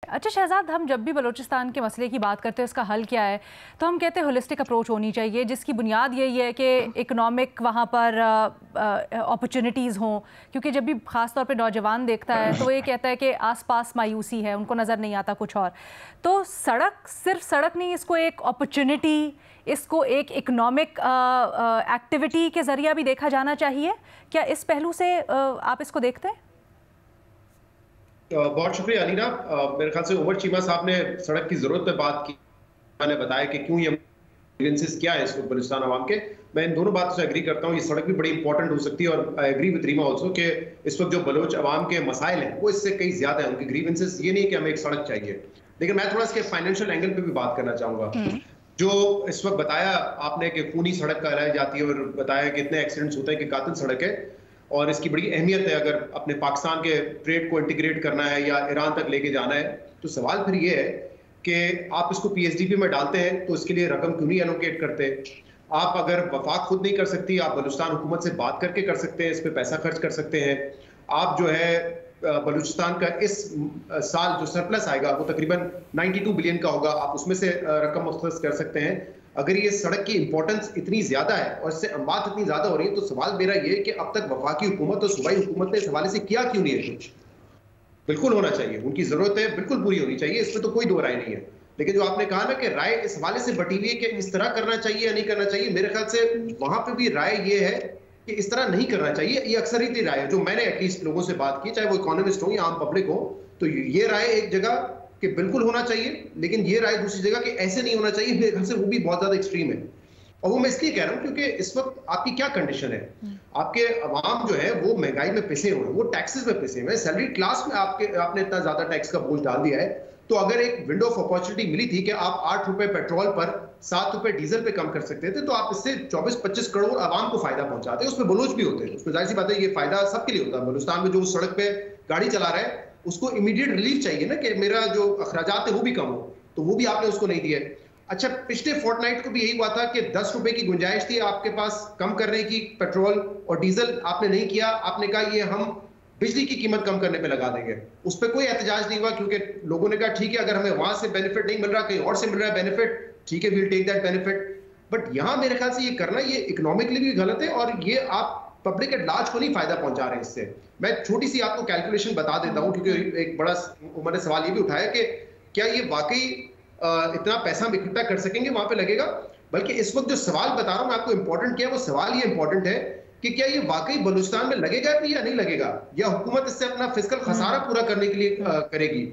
अच्छा शहजाद, हम जब भी बलूचिस्तान के मसले की बात करते हैं उसका हल क्या है, तो हम कहते हैं होलिस्टिक अप्रोच होनी चाहिए, जिसकी बुनियाद यही है कि इकोनॉमिक वहाँ पर अपॉर्चुनिटीज़ हों। क्योंकि जब भी ख़ास तौर पे नौजवान देखता है तो वो ये कहता है कि आसपास मायूसी है, उनको नज़र नहीं आता कुछ और। तो सड़क सिर्फ सड़क नहीं, इसको एक अपॉर्चुनिटी, इसको एक इकोनॉमिक एक्टिविटी के ज़रिए भी देखा जाना चाहिए। क्या इस पहलू से आप इसको देखते हैं? बहुत शुक्रिया अलीना। मेरे ख्याल से उमर चीमा साहब ने सड़क की जरूरत पे बात की। मैंने बताया कि क्यों ये ग्रीवेंसेस क्या है इस वक्त बलूचिस्तान अवाम के। मैं इन दोनों बातों से एग्री करता हूँ, ये सड़क भी बड़ी इंपॉर्टेंट हो सकती है और I agree with Reema also कि इस वक्त जो बलोच अवाम के मसाइल हैं वो इससे कई ज्यादा है। उनकी ग्रीवेंसेस ये नहीं है कि हमें एक सड़क चाहिए, लेकिन मैं थोड़ा इसके फाइनेंशियल एंगल पे भी बात करना चाहूंगा। जो इस वक्त बताया आपने कि खूनी सड़क कहलाई जाती है और बताया कि इतने एक्सीडेंट्स होते हैं कि कातिल सड़क है और इसकी बड़ी अहमियत है। अगर अपने पाकिस्तान के ट्रेड को इंटीग्रेट करना है या ईरान तक लेके जाना है, तो सवाल फिर ये है कि आप इसको पीएसडीपी में डालते हैं तो इसके लिए रकम क्यों नहीं एलोकेट करते। आप अगर वफाक खुद नहीं कर सकती, आप बलूचिस्तान हुकूमत से बात करके कर सकते हैं, इस पर पैसा खर्च कर सकते हैं। आप जो है बलूचिस्तान का इस साल जो सरप्लस आएगा वो तकरीबन 92 बिलियन का होगा, आप उसमें से रकम मुख्तस कर सकते हैं। अगर ये सड़क की इंपॉर्टेंस इतनी ज्यादा है और इससे अमवात इतनी ज्यादा हो रही है, तो सवाल मेरा ये है कि अब तक वफाकी हुकूमत और सूबाई हुकूमत ने इस हवाले से किया क्यों नहीं है कुछ। बिल्कुल होना चाहिए, उनकी जरूरत है, बिल्कुल पूरी होनी चाहिए, इसमें तो कोई दो राय नहीं है। लेकिन जो आपने कहा ना कि राय इस हवाले से बटी हुई है कि इस तरह करना चाहिए या नहीं करना चाहिए, मेरे ख्याल से वहां पर भी राय ये है कि इस तरह नहीं करना चाहिए। ये अक्सरियती राय है जो मैंने एटलीस्ट लोगों से बात की, चाहे वो इकोनॉमिस्ट हो या आम पब्लिक हो, तो ये राय एक जगह कि बिल्कुल होना चाहिए, लेकिन ये राय दूसरी जगह कि ऐसे नहीं होना चाहिए, मेरे ख्याल से वो भी बहुत ज्यादा एक्सट्रीम है। और वो मैं इसलिए कह रहा हूं क्योंकि इस वक्त आपकी क्या कंडीशन है, आपके अवाम जो है वो महंगाई में पिसे हुए हैं, वो टैक्सेस में पिसे हुए हैं। सैलरी क्लास में आपने इतना ज्यादा टैक्स का बोझ डाल दिया है। तो अगर एक विंडो ऑफ अपॉर्चुनिटी मिली थी कि आप 8 रुपए पेट्रोल पर 7 रुपए डीजल पे कम कर सकते थे, तो आप इससे 24-25 करोड़ आवाम को फायदा पहुंचाते हैं। उसमें बलोच भी होते हैं, उसमें जाहिर सी बात है ये फायदा सबके लिए होता है। बलूचिस्तान में जो सड़क पे गाड़ी चला रहा है उसको इमीडिएट रिलीफ चाहिए ना कि मेरा जो अखराजात है वो भी कम हो, तो वो भी आपने उसको नहीं दिया। अच्छा, पिछले फोर्टनाइट को भी यही हुआ था कि 10 रुपए की गुंजाइश थी आपके पास कम करने की पेट्रोल और डीजल, आपने नहीं किया। आपने कहा ये हम बिजली की कीमत कम करने पे लगा देंगे, उस पर कोई एहतजाज नहीं हुआ क्योंकि लोगों ने कहा ठीक है, अगर हमें वहां से बेनिफिट नहीं मिल रहा कहीं और से मिल रहा है बेनिफिट, ठीक है, we'll take that benefit. But यहां मेरे ख्याल से ये करना ये इकोनॉमिकली भी गलत है और ये आप पब्लिक एट लार्ज को नहीं फायदा पहुंचा रहे हैं इससे। मैं छोटी सी आपको कैलकुलेशन बता देता हूं क्योंकि एक बड़ा उन्होंने सवाल ये भी उठाया कि क्या ये वाकई इतना पैसा हम इकट्ठा कर सकेंगे, वहां पे लगेगा। बल्कि इस वक्त जो सवाल बता रहा हूं मैं आपको इंपॉर्टेंट क्या है, वो सवाल ये इंपॉर्टेंट है कि क्या ये वाकई बलूचिस्तान में लगेगा भी या नहीं लगेगा, या हुकूमत इससे अपना फिस्कल खसारा पूरा करने के लिए करेगी।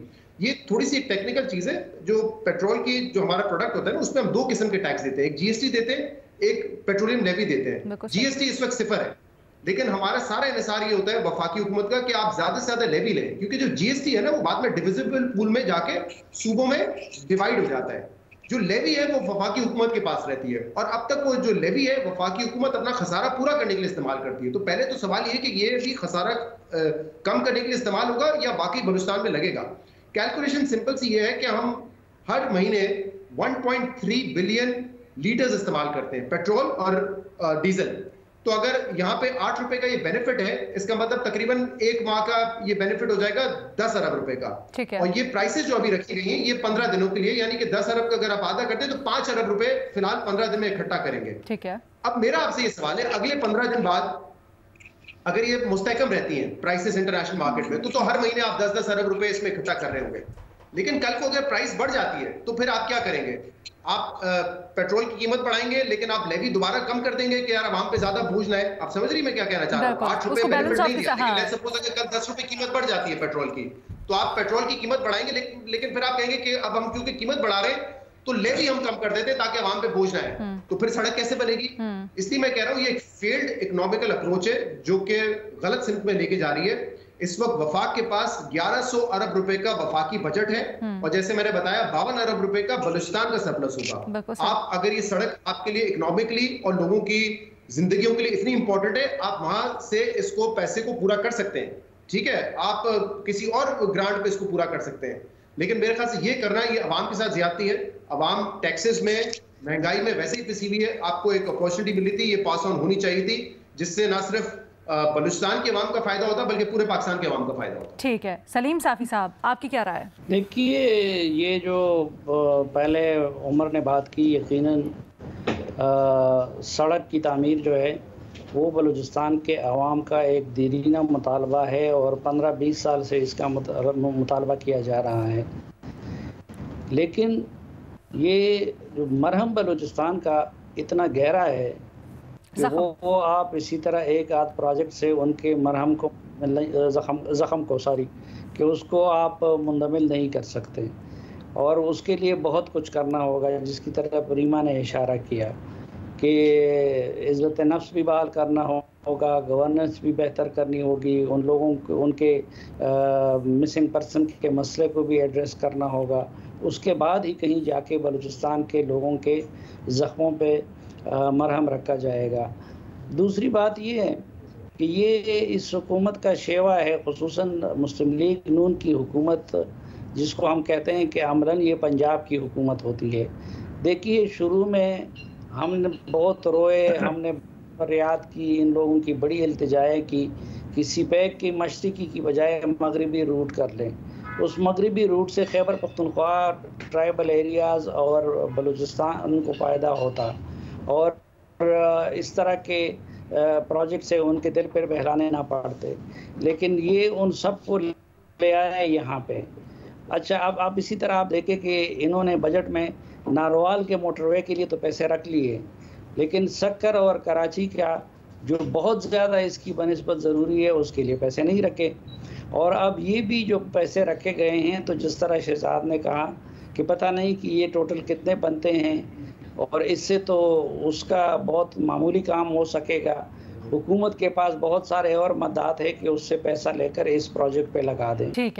ये थोड़ी सी टेक्निकल चीज है। जो पेट्रोल की जो हमारा प्रोडक्ट होता है ना, उसमें हम 2 किस्म के टैक्स देते हैं, एक जीएसटी देते हैं, एक पेट्रोलियम लेवी देते हैं। जीएसटी इस वक्त 0 है, लेकिन हमारा सारा इन्हिसार ये होता है वफाकी हुकूमत का कि आप ज्यादा से ज्यादा लेवी लें, क्योंकि जो जीएसटी है ना वो बाद में डिविजिबल पूल में जाके सूबों में डिवाइड हो जाता है। जो लेवी है वो वफाकी हुकूमत के पास रहती है और अब तक वो जो लेवी है वफाकी हुकूमत अपना खसारा पूरा करने के लिए इस्तेमाल करती है। तो पहले तो सवाल ये कि ये भी खसारा कम करने के लिए इस्तेमाल होगा या वाकई बलूचिस्तान में लगेगा। कैलकुलेशन सिंपल सी ये है कि हम हर महीने 1.3 बिलियन लीटर्स इस्तेमाल करते हैं पेट्रोल और डीजल। तो अगर यहाँ पे 8 रुपए का ये बेनिफिट है, इसका मतलब तकरीबन 1 माह का ये बेनिफिट हो जाएगा 10 अरब रुपए का। और ये प्राइसेस जो अभी रखी गई हैं ये 15 दिनों के लिए, यानी कि 10 अरब का अगर आप आधा करते हैं तो 5 अरब रुपए फिलहाल 15 दिन में इकट्ठा करेंगे। ठीक है। अब मेरा आपसे ये सवाल है, अगले 15 दिन बाद अगर ये मुस्तहकम रहती हैं प्राइसेस इंटरनेशनल मार्केट में, तो हर महीने आप 10-10 अरब रुपए इसमें इकट्ठा कर रहे होंगे। लेकिन कल को अगर प्राइस बढ़ जाती है तो फिर आप क्या करेंगे? आप पेट्रोल की कीमत बढ़ाएंगे लेकिन आप लेवी दोबारा कम कर देंगे कि यार आवाम पे ज्यादा बोझ ना है। आप समझ रही मैं क्या कहना चाह रहा हूँ? 8 रुपए बेनिफिट नहीं दिया, लेकिन लेट्स सपोज अगर कल 10 रुपए कीमत बढ़ जाती है पेट्रोल की, तो आप पेट्रोल की कीमत बढ़ाएंगे, लेकिन फिर आप कहेंगे कि अब हम क्योंकि कीमत बढ़ा रहे हैं तो लेवी हम कम कर देते हैं ताकि आवाम पे बोझ ना आए। तो फिर सड़क कैसे बनेगी? इसलिए मैं कह रहा हूँ ये एक फेल्ड इकोनॉमिकल अप्रोच है जो कि गलत सिमत में लेके जा रही है। इस वक्त वफाक के पास 1100 अरब रुपए का वफाकी बजट है और जैसे मैंने बताया 52 अरब रुपए का बलूचिस्तान का सरप्लस होगा। आप अगर ये सड़क आपके लिए इकोनॉमिकली और लोगों की जिंदगियों के लिए इतनी इंपॉर्टेंट है, आप वहां से इसको पैसे को पूरा कर सकते हैं, ठीक है, आप किसी और ग्रांट पे इसको पूरा कर सकते हैं। लेकिन मेरे ख्याल से ये करना ये अवाम के साथ ज्यादती है। अवाम टैक्सेस में महंगाई में वैसे ही पिसी हुई है। आपको एक अपॉर्चुनिटी मिली थी, ये पास ऑन होनी चाहिए थी, जिससे ना सिर्फ बलूचिस्तान के अवाम का फायदा होता बल्कि पूरे पाकिस्तान के अवाम का फायदा होता। ठीक है, सलीम साफ़ी साहब, आपकी क्या राय है? देखिए, ये जो पहले उमर ने बात की, यकीनन सड़क की तामीर जो है वो बलूचिस्तान के अवाम का एक दीरीना मुतालबा है और 15-20 साल से इसका मुतालबा किया जा रहा है। लेकिन ये जो मरहम बलूचिस्तान का इतना गहरा है कि वो आप इसी तरह एक आध प्रोजेक्ट से उनके मरहम को ज़ख़म को कि उसको आप मुंदमिल नहीं कर सकते, और उसके लिए बहुत कुछ करना होगा, जिसकी तरफ रीमा ने इशारा किया कि इज़्ज़त नफ्स भी बहाल करना होगा, गवर्नेंस भी बेहतर करनी होगी, उन लोगों को उनके मिसिंग पर्सन के मसले को भी एड्रेस करना होगा। उसके बाद ही कहीं जाके बलूचिस्तान के लोगों के ज़ख्मों पे मरहम रखा जाएगा। दूसरी बात ये है कि ये इस हुकूमत का शेवा है, खुसूसन मुस्लिम लीग नून की हुकूमत, जिसको हम कहते हैं कि अमलन ये पंजाब की हुकूमत होती है। देखिए, शुरू में हमने बहुत रोए, हमने फरियाद की, इन लोगों की बड़ी इल्तिजाएँ की कि सीपैक की मशरिकी की बजाय मगरबी रूट कर लें। उस मगरबी रूट से खैबर पख्तूनख्वा, ट्राइबल एरियाज़ और बलूचिस्तान को फ़ायदा होता, और इस तरह के प्रोजेक्ट से उनके दिल पर बहलाने ना पड़ते। लेकिन ये उन सबको ले आया है यहाँ पे। अच्छा, अब आप इसी तरह आप देखें कि इन्होंने बजट में नारोवाल के मोटरवे के लिए तो पैसे रख लिए, लेकिन सक्कर और कराची का जो बहुत ज़्यादा इसकी बनिस्बत ज़रूरी है उसके लिए पैसे नहीं रखे। और अब ये भी जो पैसे रखे गए हैं, तो जिस तरह शहजाद ने कहा कि पता नहीं कि ये टोटल कितने बनते हैं, और इससे तो उसका बहुत मामूली काम हो सकेगा। हुकूमत के पास बहुत सारे और मददात है कि उससे पैसा लेकर इस प्रोजेक्ट पे लगा दें। ठीक है।